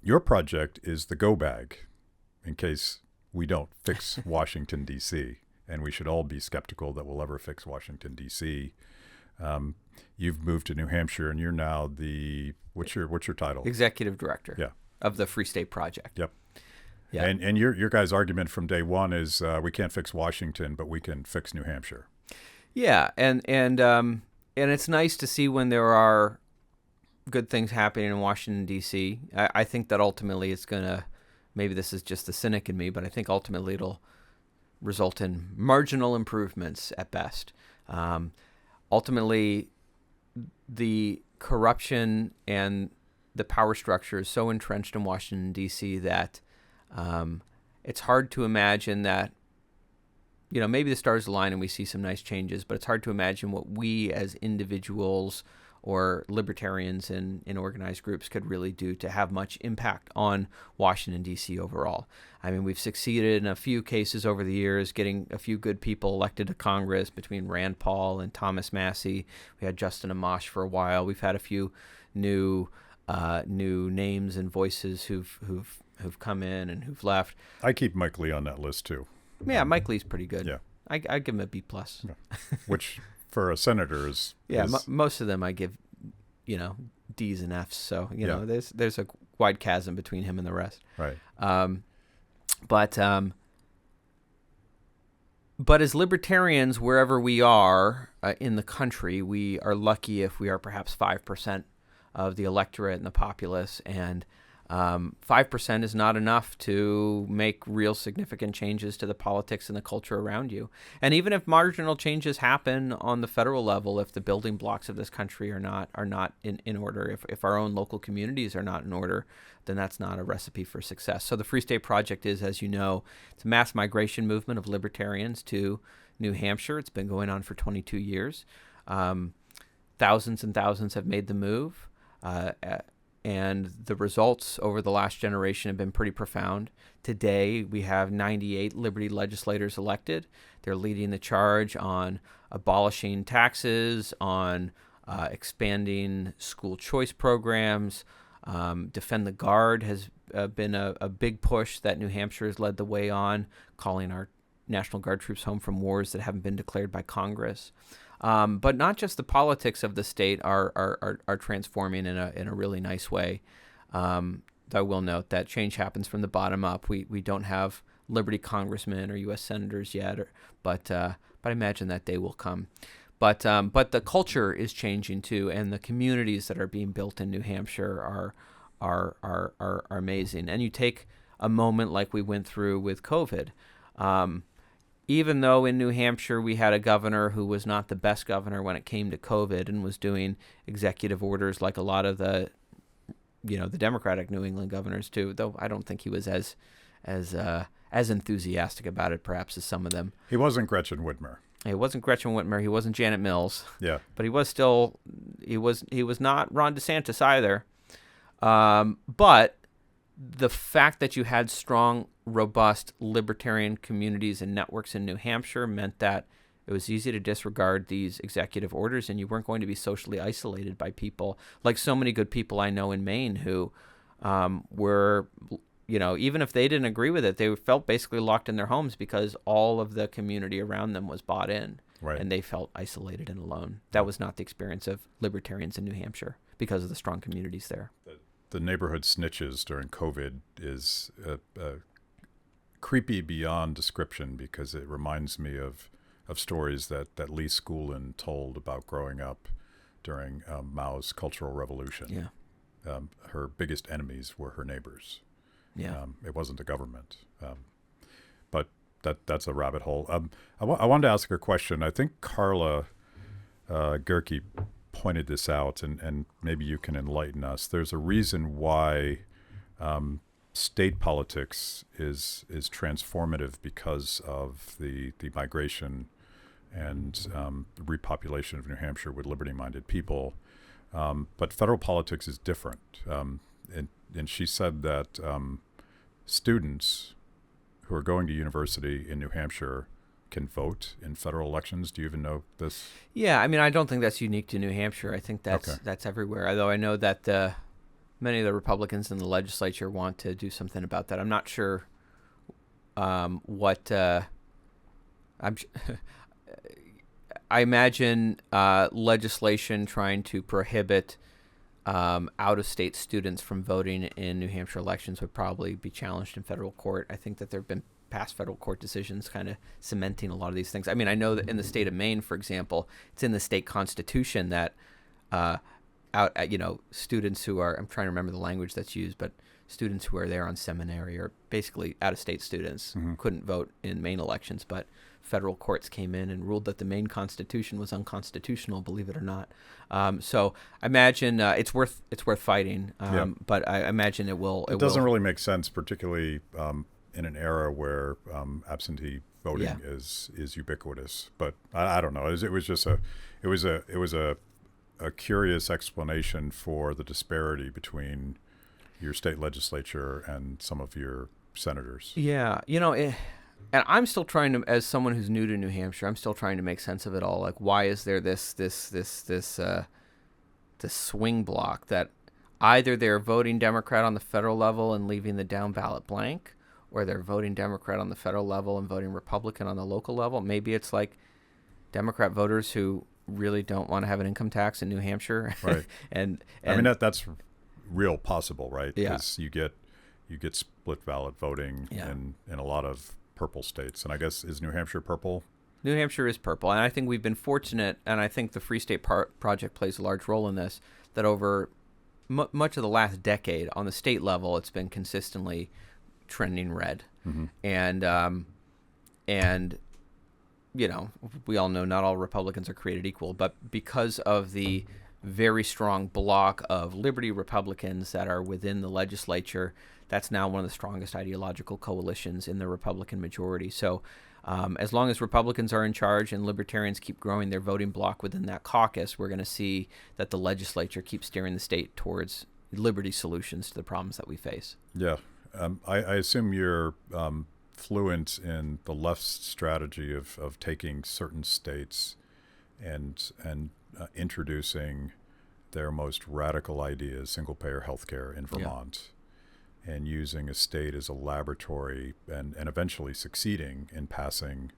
Your project is the go bag, in case we don't fix Washington, D.C., and we should all be skeptical that we'll ever fix Washington, D.C. You've moved to New Hampshire, and you're now what's your title? Executive Director. Yeah. Of the Free State Project. Yep. Yeah. And your guys' argument from day one is we can't fix Washington, but we can fix New Hampshire. Yeah, and it's nice to see when there are good things happening in Washington, D.C. I think that ultimately it's going to, maybe this is just the cynic in me, but I think ultimately it'll result in marginal improvements at best. Ultimately, the corruption and the power structure is so entrenched in Washington, D.C. that it's hard to imagine that, maybe the stars align and we see some nice changes, but it's hard to imagine what we as individuals or libertarians in organized groups could really do to have much impact on Washington, D.C. overall. I mean, we've succeeded in a few cases over the years, getting a few good people elected to Congress between Rand Paul and Thomas Massey. We had Justin Amash for a while. We've had a few new names and voices who've come in and who've left. I keep Mike Lee on that list too. Yeah, Mike Lee's pretty good. Yeah, I give him a B+. Yeah. Which for a senator is most of them I give, D's and F's. So there's a wide chasm between him and the rest. Right. But as libertarians, wherever we are in the country, we are lucky if we are perhaps 5% of the electorate and the populace, and 5% is not enough to make real significant changes to the politics and the culture around you. And even if marginal changes happen on the federal level, if the building blocks of this country are not in order, if our own local communities are not in order, then that's not a recipe for success. So the Free State Project is, as you know, it's a mass migration movement of libertarians to New Hampshire. It's been going on for 22 years. Thousands and thousands have made the move. And the results over the last generation have been pretty profound. Today, we have 98 Liberty legislators elected. They're leading the charge on abolishing taxes, on expanding school choice programs. Defend the Guard has been a big push that New Hampshire has led the way on, calling our National Guard troops home from wars that haven't been declared by Congress. But not just the politics of the state are transforming in a really nice way. I will note that change happens from the bottom up. We don't have Liberty congressmen or U.S. senators yet, but I imagine that day will come. But the culture is changing too, and the communities that are being built in New Hampshire are amazing. And you take a moment like we went through with COVID. Even though in New Hampshire we had a governor who was not the best governor when it came to COVID and was doing executive orders like a lot of the Democratic New England governors too, though I don't think he was as enthusiastic about it perhaps as some of them. He wasn't Gretchen Whitmer. He wasn't Gretchen Whitmer. He wasn't Janet Mills. Yeah. But he was not Ron DeSantis either. But the fact that you had strong, robust libertarian communities and networks in New Hampshire meant that it was easy to disregard these executive orders, and you weren't going to be socially isolated by people like so many good people I know in Maine who were, even if they didn't agree with it, they felt basically locked in their homes because all of the community around them was bought in, right. And they felt isolated and alone. That was not the experience of libertarians in New Hampshire because of the strong communities there. The neighborhood snitches during COVID is creepy beyond description because it reminds me of stories that Lee Schoolin told about growing up during Mao's Cultural Revolution. Yeah. Her biggest enemies were her neighbors. Yeah. It wasn't the government. But that's a rabbit hole. I wanted to ask her a question. I think Carla Gerke pointed this out, and maybe you can enlighten us. There's a reason why state politics is transformative because of the migration and repopulation of New Hampshire with liberty-minded people. But federal politics is different. And she said that students who are going to university in New Hampshire can vote in federal elections. Do you even know this? Yeah, I mean, I don't think that's unique to New Hampshire. I think that's everywhere. Although I know that many of the Republicans in the legislature want to do something about that. I'm not sure what I imagine legislation trying to prohibit out-of-state students from voting in New Hampshire elections would probably be challenged in federal court. I think that there have been past federal court decisions kind of cementing a lot of these things. I mean, I know that in the state of Maine, for example, it's in the state constitution that students who are, I'm trying to remember the language that's used, but students who are there on seminary or basically out-of-state students couldn't vote in Maine elections, but federal courts came in and ruled that the Maine Constitution was unconstitutional, believe it or not. So I imagine it's worth fighting, but I imagine it will. It doesn't really make sense, particularly in an era where absentee voting is ubiquitous. But I don't know. It was a curious explanation for the disparity between your state legislature and some of your senators. Yeah, and I'm still trying to, as someone who's new to New Hampshire, I'm still trying to make sense of it all. Like, why is there this swing block that either they're voting Democrat on the federal level and leaving the down ballot blank, or they're voting Democrat on the federal level and voting Republican on the local level? Maybe it's like Democrat voters who really don't want to have an income tax in New Hampshire. Right. and I mean, that's real possible, right? Yeah. Because you get split ballot voting in a lot of purple states. And I guess, is New Hampshire purple? New Hampshire is purple. And I think we've been fortunate, and I think the Free State Project plays a large role in this, that over much of the last decade on the state level, it's been consistently trending red. And we all know not all Republicans are created equal, but because of the very strong block of liberty Republicans that are within the legislature, that's now one of the strongest ideological coalitions in the Republican majority. So as long as Republicans are in charge and libertarians keep growing their voting bloc within that caucus, we're going to see that the legislature keeps steering the state towards liberty solutions to the problems that we face. Yeah. I assume you're fluent in the left's strategy of taking certain states and introducing their most radical ideas, single-payer healthcare in Vermont, and using a state as a laboratory and eventually succeeding in passing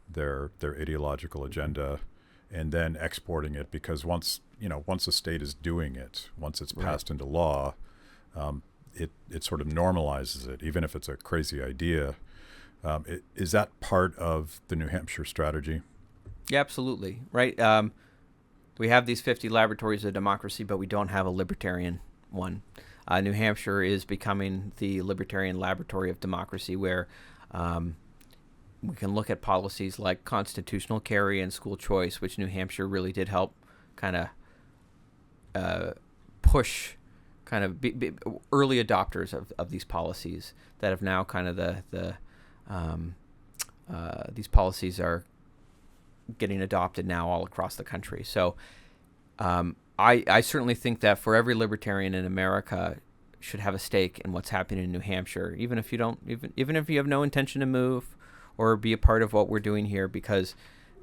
their ideological agenda and then exporting it, because once a state is doing it, once it's passed into law, it sort of normalizes it, even if it's a crazy idea. Is that part of the New Hampshire strategy? Yeah, absolutely. Right. We have these 50 laboratories of democracy, but we don't have a libertarian one. New Hampshire is becoming the libertarian laboratory of democracy, where we can look at policies like constitutional carry and school choice, which New Hampshire really did help kind of push, kind of be early adopters of these policies that have now kind of these policies are getting adopted now all across the country. So I certainly think that for every libertarian in America should have a stake in what's happening in New Hampshire, even if you don't, even if you have no intention to move or be a part of what we're doing here, because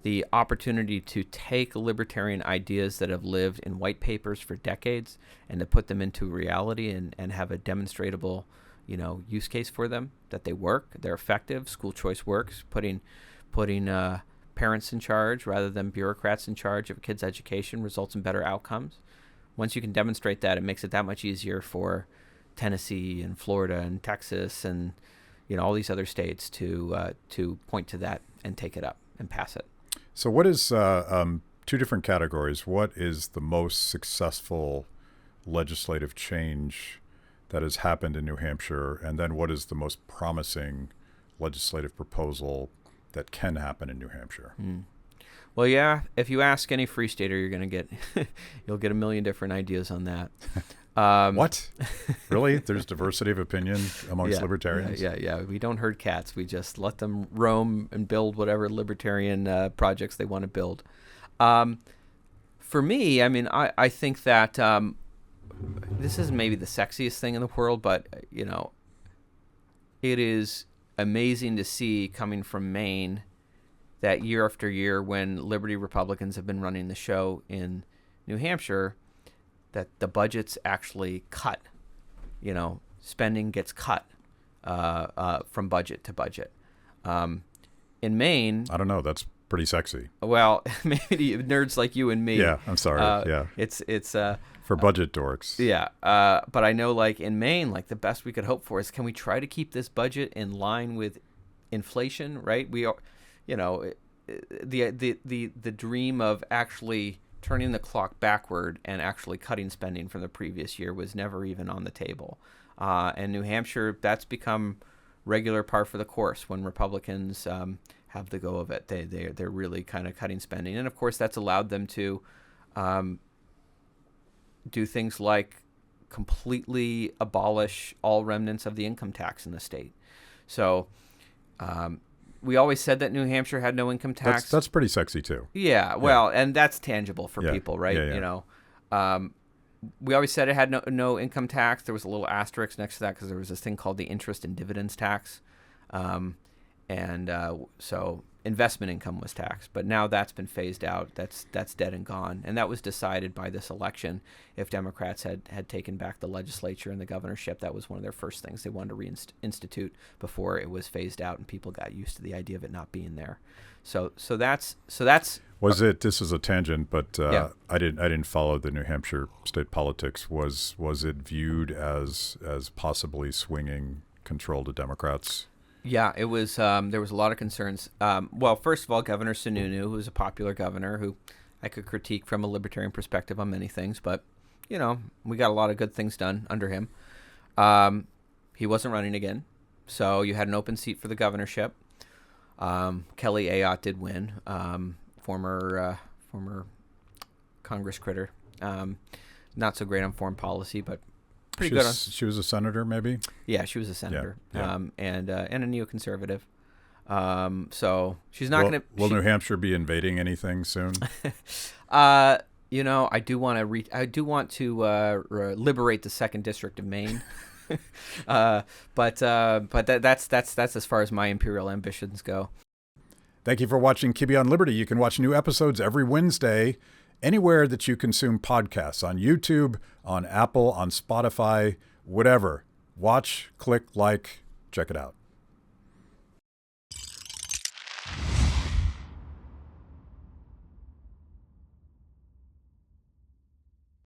the opportunity to take libertarian ideas that have lived in white papers for decades and to put them into reality and have a demonstrable, use case for them, that they work, they're effective, school choice works, putting parents in charge rather than bureaucrats in charge of a kid's education results in better outcomes. Once you can demonstrate that, it makes it that much easier for Tennessee and Florida and Texas and all these other states to point to that and take it up and pass it. So what is two different categories? What is the most successful legislative change that has happened in New Hampshire, and then what is the most promising legislative proposal that can happen in New Hampshire? Well, yeah, if you ask any free stater, you're going to get you'll get a million different ideas on that. What? Really? There's diversity of opinion amongst libertarians? Yeah. We don't herd cats. We just let them roam and build whatever libertarian projects they want to build. For me, I mean, I think that this is maybe the sexiest thing in the world, but, it is amazing to see coming from Maine that year after year, when Liberty Republicans have been running the show in New Hampshire, that the budget's actually cut spending gets cut from budget to budget. In Maine, I don't know. That's pretty sexy. Well, maybe nerds like you and me. Yeah, I'm sorry. Yeah, it's for budget dorks. Yeah, but I know, like in Maine, like the best we could hope for is, can we try to keep this budget in line with inflation? Right? We are, the dream of actually turning the clock backward and actually cutting spending from the previous year was never even on the table. And New Hampshire, that's become regular par for the course when Republicans have the go of it. They're really kind of cutting spending, and of course that's allowed them to do things like completely abolish all remnants of the income tax in the state. So we always said that New Hampshire had no income tax. That's pretty sexy too. Yeah, well, and that's tangible for people, right? Yeah. We always said it had no income tax. There was a little asterisk next to that because there was this thing called the interest and dividends tax. So investment income was taxed, but now that's been phased out. That's dead and gone. And that was decided by this election. If Democrats had taken back the legislature and the governorship, that was one of their first things they wanted to reinstitute before it was phased out and people got used to the idea of it not being there. So that's Was it? This is a tangent, but Yeah. I didn't follow the New Hampshire state politics. Was it viewed as possibly swinging control to Democrats? Yeah, it was. There was a lot of concerns. Well, first of all, Governor Sununu, who was a popular governor, who I could critique from a libertarian perspective on many things, but we got a lot of good things done under him. He wasn't running again, so you had an open seat for the governorship. Kelly Ayotte did win, former Congress critter. Not so great on foreign policy, but pretty good on. She was a senator, maybe. Yeah, she was a senator, Yeah. And a neoconservative. So she's not going to. Will New Hampshire be invading anything soon? I do want to liberate the 2nd District of Maine. But that's as far as my imperial ambitions go. Thank you for watching Kibbe on Liberty. You can watch new episodes every Wednesday anywhere that you consume podcasts, on YouTube, on Apple, on Spotify, whatever. Watch, click, like, check it out.